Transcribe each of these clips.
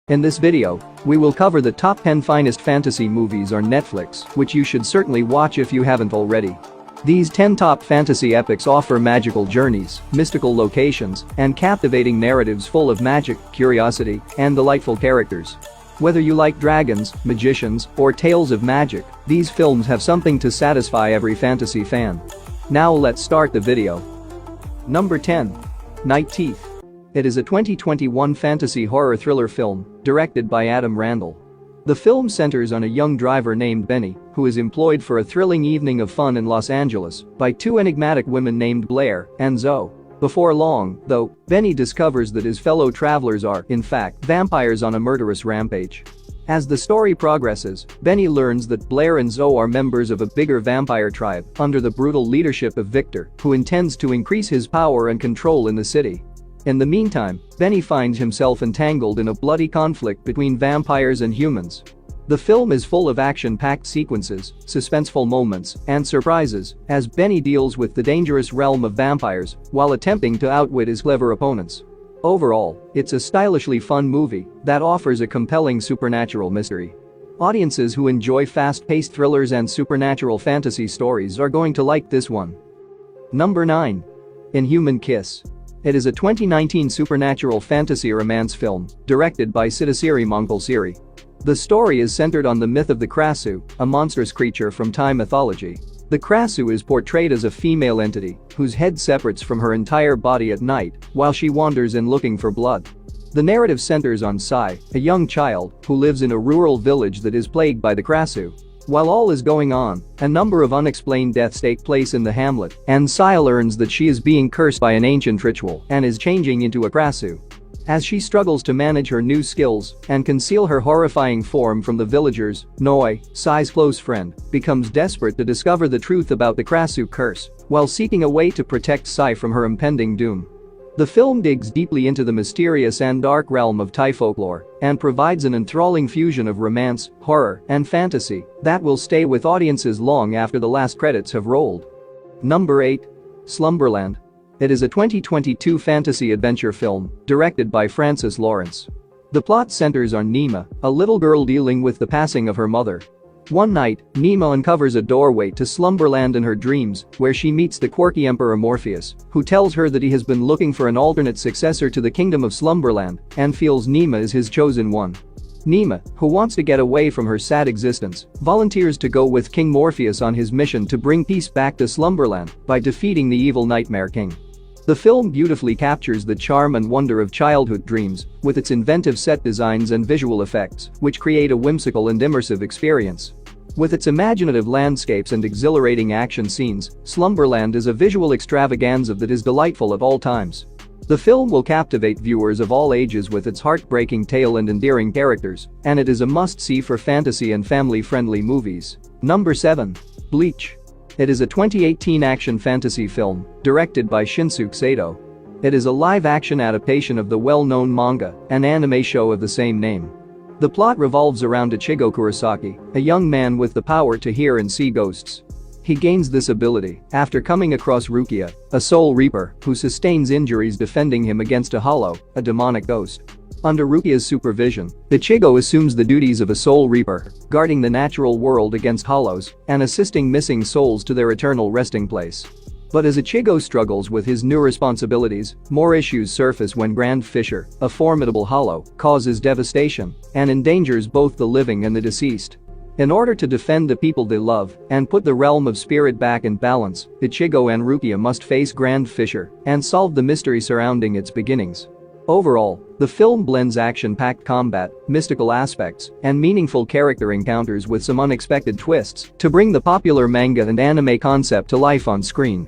In this video, we will cover the top 10 finest fantasy movies on Netflix, which you should certainly watch if you haven't already. These 10 top fantasy epics offer magical journeys, mystical locations, and captivating narratives full of magic, curiosity, and delightful characters. Whether you like dragons, magicians, or tales of magic, these films have something to satisfy every fantasy fan. Now let's start the video. Number 10. Night Teeth. It is a 2021 fantasy horror thriller film, directed by Adam Randall. The film centers on a young driver named Benny, who is employed for a thrilling evening of fun in Los Angeles by two enigmatic women named Blair and Zoe. Before long, though, Benny discovers that his fellow travelers are, in fact, vampires on a murderous rampage. As the story progresses, Benny learns that Blair and Zoe are members of a bigger vampire tribe under the brutal leadership of Victor, who intends to increase his power and control in the city. In the meantime, Benny finds himself entangled in a bloody conflict between vampires and humans. The film is full of action-packed sequences, suspenseful moments, and surprises as Benny deals with the dangerous realm of vampires while attempting to outwit his clever opponents. Overall, it's a stylishly fun movie that offers a compelling supernatural mystery. Audiences who enjoy fast-paced thrillers and supernatural fantasy stories are going to like this one. Number 9. Inhuman Kiss. It is a 2019 supernatural fantasy romance film, directed by Siddhasiri Mangalsiri. The story is centered on the myth of the Krasu, a monstrous creature from Thai mythology. The Krasu is portrayed as a female entity whose head separates from her entire body at night while she wanders in looking for blood. The narrative centers on Sai, a young child who lives in a rural village that is plagued by the Krasu. While all is going on, a number of unexplained deaths take place in the hamlet, and Sai learns that she is being cursed by an ancient ritual and is changing into a Krasu. As she struggles to manage her new skills and conceal her horrifying form from the villagers, Noi, Sai's close friend, becomes desperate to discover the truth about the Krasu curse while seeking a way to protect Sai from her impending doom. The film digs deeply into the mysterious and dark realm of Thai folklore and provides an enthralling fusion of romance, horror, and fantasy that will stay with audiences long after the last credits have rolled. Number 8. Slumberland. It is a 2022 fantasy adventure film directed by Francis Lawrence. The plot centers on Nima, a little girl dealing with the passing of her mother. One night, Nima uncovers a doorway to Slumberland in her dreams, where she meets the quirky Emperor Morpheus, who tells her that he has been looking for an alternate successor to the kingdom of Slumberland and feels Nima is his chosen one. Nima, who wants to get away from her sad existence, volunteers to go with King Morpheus on his mission to bring peace back to Slumberland by defeating the evil Nightmare King. The film beautifully captures the charm and wonder of childhood dreams with its inventive set designs and visual effects, which create a whimsical and immersive experience. With its imaginative landscapes and exhilarating action scenes, Slumberland is a visual extravaganza that is delightful at all times. The film will captivate viewers of all ages with its heartbreaking tale and endearing characters, and it is a must-see for fantasy and family-friendly movies. Number 7. Bleach. It is a 2018 action fantasy film, directed by Shinsuke Sato. It is a live-action adaptation of the well-known manga and anime show of the same name. The plot revolves around Ichigo Kurosaki, a young man with the power to hear and see ghosts. He gains this ability after coming across Rukia, a soul reaper who sustains injuries defending him against a hollow, a demonic ghost. Under Rukia's supervision, Ichigo assumes the duties of a soul reaper, guarding the natural world against hollows and assisting missing souls to their eternal resting place. But as Ichigo struggles with his new responsibilities, more issues surface when Grand Fisher, a formidable hollow, causes devastation and endangers both the living and the deceased. In order to defend the people they love and put the realm of spirit back in balance, Ichigo and Rukia must face Grand Fisher and solve the mystery surrounding its beginnings. Overall, the film blends action-packed combat, mystical aspects, and meaningful character encounters with some unexpected twists to bring the popular manga and anime concept to life on screen.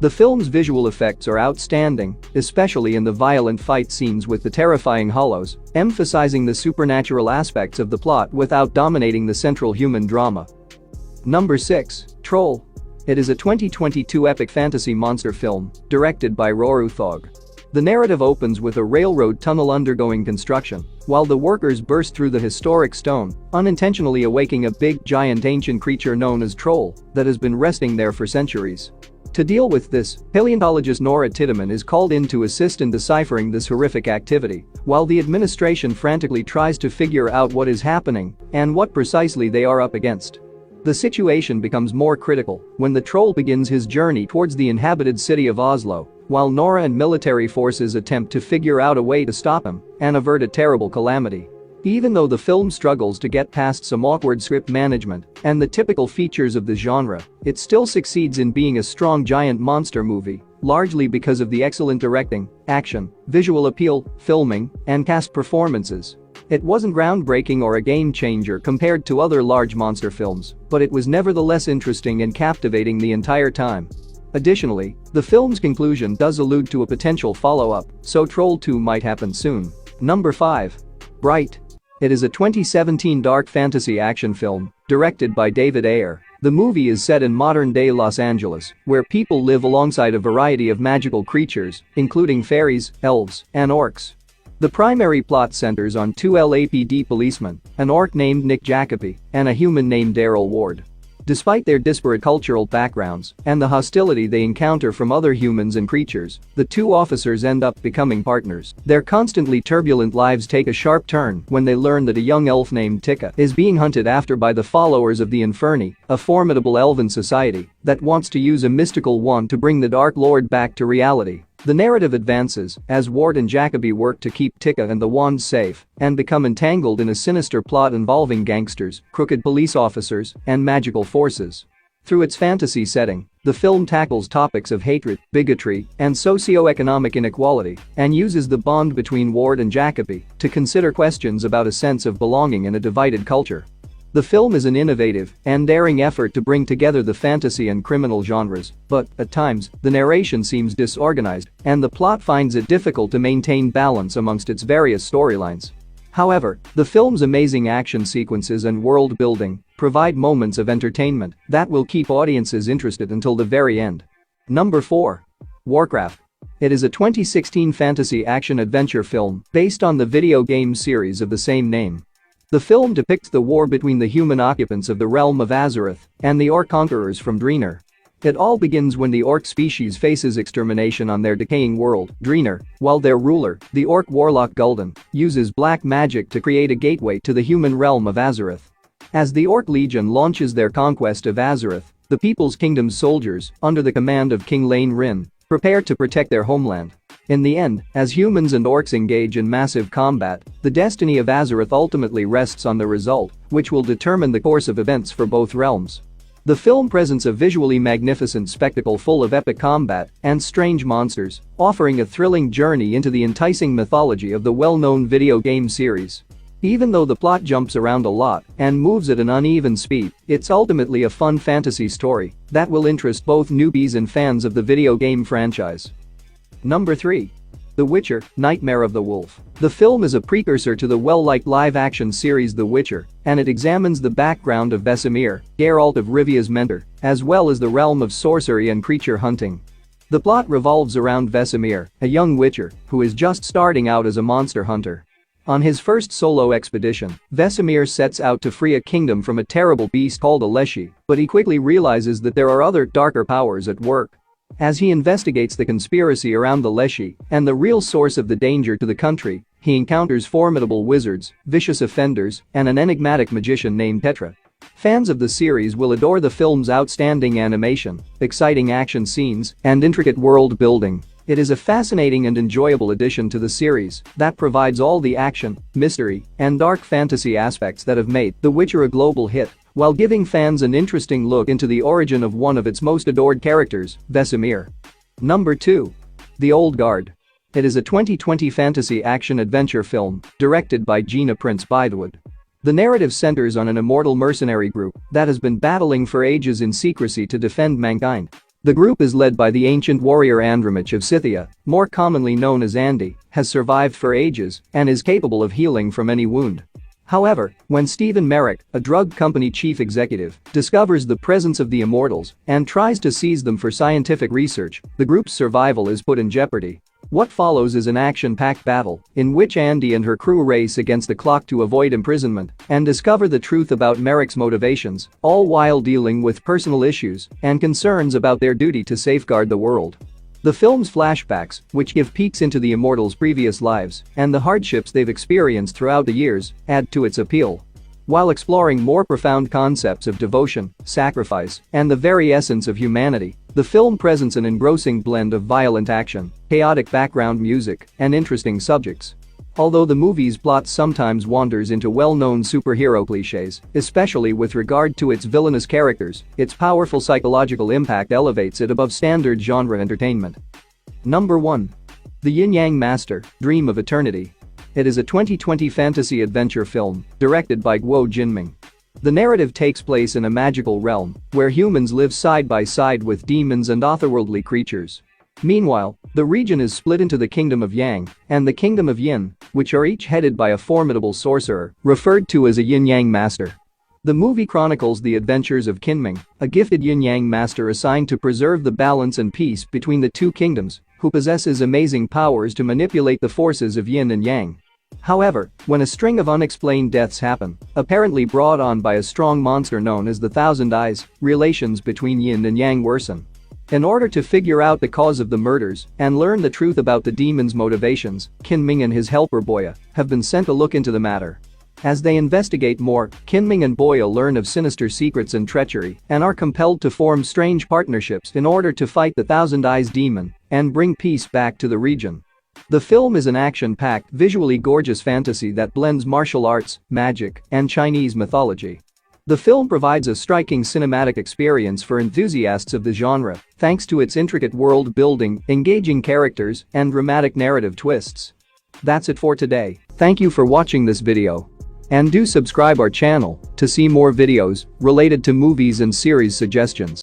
The film's visual effects are outstanding, especially in the violent fight scenes with the terrifying hollows, emphasizing the supernatural aspects of the plot without dominating the central human drama. Number 6. Troll. It is a 2022 epic fantasy monster film, directed by Roru Thog. The narrative opens with a railroad tunnel undergoing construction, while the workers burst through the historic stone, unintentionally awaking a big, giant ancient creature known as Troll that has been resting there for centuries. To deal with this, paleontologist Nora Tiedemann is called in to assist in deciphering this horrific activity, while the administration frantically tries to figure out what is happening and what precisely they are up against. The situation becomes more critical when the troll begins his journey towards the inhabited city of Oslo, while Nora and military forces attempt to figure out a way to stop him and avert a terrible calamity. Even though the film struggles to get past some awkward script management and the typical features of the genre, it still succeeds in being a strong giant monster movie, largely because of the excellent directing, action, visual appeal, filming, and cast performances. It wasn't groundbreaking or a game changer compared to other large monster films, but it was nevertheless interesting and captivating the entire time. Additionally, the film's conclusion does allude to a potential follow-up, so Troll 2 might happen soon. Number 5. Bright. It is a 2017 dark fantasy action film directed by David Ayer. The movie is set in modern-day Los Angeles, where people live alongside a variety of magical creatures, including fairies, elves, and orcs. The primary plot centers on two LAPD policemen, an orc named Nick Jacoby and a human named Daryl Ward. Despite their disparate cultural backgrounds and the hostility they encounter from other humans and creatures, the two officers end up becoming partners. Their constantly turbulent lives take a sharp turn when they learn that a young elf named Tika is being hunted after by the followers of the Inferni, a formidable elven society that wants to use a mystical wand to bring the Dark Lord back to reality. The narrative advances as Ward and Jacoby work to keep Tika and the wand safe and become entangled in a sinister plot involving gangsters, crooked police officers, and magical forces. Through its fantasy setting, the film tackles topics of hatred, bigotry, and socio-economic inequality and uses the bond between Ward and Jacoby to consider questions about a sense of belonging in a divided culture. The film is an innovative and daring effort to bring together the fantasy and criminal genres, but, at times, the narration seems disorganized and the plot finds it difficult to maintain balance amongst its various storylines. However, the film's amazing action sequences and world building provide moments of entertainment that will keep audiences interested until the very end. Number 4. Warcraft. It is a 2016 fantasy action-adventure film based on the video game series of the same name. The film depicts the war between the human occupants of the realm of Azeroth and the orc conquerors from Draenor. It all begins when the orc species faces extermination on their decaying world, Draenor, while their ruler, the orc warlock Gul'dan, uses black magic to create a gateway to the human realm of Azeroth. As the Orc Legion launches their conquest of Azeroth, the People's Kingdom's soldiers, under the command of King Lane Rin, prepare to protect their homeland. In the end, as humans and orcs engage in massive combat, the destiny of Azeroth ultimately rests on the result, which will determine the course of events for both realms. The film presents a visually magnificent spectacle full of epic combat and strange monsters, offering a thrilling journey into the enticing mythology of the well-known video game series. Even though the plot jumps around a lot and moves at an uneven speed, it's ultimately a fun fantasy story that will interest both newbies and fans of the video game franchise. Number 3. The Witcher: Nightmare of the Wolf. The film is a precursor to the well-liked live-action series The Witcher, and it examines the background of Vesemir, Geralt of Rivia's mentor, as well as the realm of sorcery and creature hunting. The plot revolves around Vesemir, a young witcher who is just starting out as a monster hunter. On his first solo expedition, Vesemir sets out to free a kingdom from a terrible beast called Aleshi, but he quickly realizes that there are other darker powers at work. As he investigates the conspiracy around the Leshy and the real source of the danger to the country, he encounters formidable wizards, vicious offenders, and an enigmatic magician named Tetra. Fans of the series will adore the film's outstanding animation, exciting action scenes, and intricate world building. It is a fascinating and enjoyable addition to the series that provides all the action, mystery, and dark fantasy aspects that have made The Witcher a global hit, while giving fans an interesting look into the origin of one of its most adored characters, Vesemir. Number 2. The Old Guard. It is a 2020 fantasy action-adventure film directed by Gina Prince Bythewood. The narrative centers on an immortal mercenary group that has been battling for ages in secrecy to defend mankind. The group is led by the ancient warrior Andromach of Scythia, more commonly known as Andy, has survived for ages and is capable of healing from any wound. However, when Stephen Merrick, a drug company chief executive, discovers the presence of the Immortals and tries to seize them for scientific research, the group's survival is put in jeopardy. What follows is an action-packed battle in which Andy and her crew race against the clock to avoid imprisonment and discover the truth about Merrick's motivations, all while dealing with personal issues and concerns about their duty to safeguard the world. The film's flashbacks, which give peeks into the immortals' previous lives and the hardships they've experienced throughout the years, add to its appeal. While exploring more profound concepts of devotion, sacrifice, and the very essence of humanity, the film presents an engrossing blend of violent action, chaotic background music, and interesting subjects. Although the movie's plot sometimes wanders into well-known superhero cliches, especially with regard to its villainous characters, its powerful psychological impact elevates it above standard genre entertainment. Number 1. The Yin Yang Master, Dream of Eternity. It is a 2020 fantasy adventure film directed by Guo Jinming. The narrative takes place in a magical realm where humans live side by side with demons and otherworldly creatures. Meanwhile, the region is split into the Kingdom of Yang and the Kingdom of Yin, which are each headed by a formidable sorcerer referred to as a Yin Yang Master. The movie chronicles the adventures of Kinming, a gifted Yin Yang Master assigned to preserve the balance and peace between the two kingdoms, who possesses amazing powers to manipulate the forces of Yin and Yang. However, when a string of unexplained deaths happen, apparently brought on by a strong monster known as the Thousand Eyes, relations between Yin and Yang worsen. In order to figure out the cause of the murders and learn the truth about the demon's motivations, Kinming and his helper Boya have been sent to look into the matter. As they investigate more, Kinming and Boya learn of sinister secrets and treachery and are compelled to form strange partnerships in order to fight the Thousand Eyes demon and bring peace back to the region. The film is an action-packed, visually gorgeous fantasy that blends martial arts, magic, and Chinese mythology. The film provides a striking cinematic experience for enthusiasts of the genre, thanks to its intricate world building, engaging characters, and dramatic narrative twists. That's it for today. Thank you for watching this video. And do subscribe our channel to see more videos related to movies and series suggestions.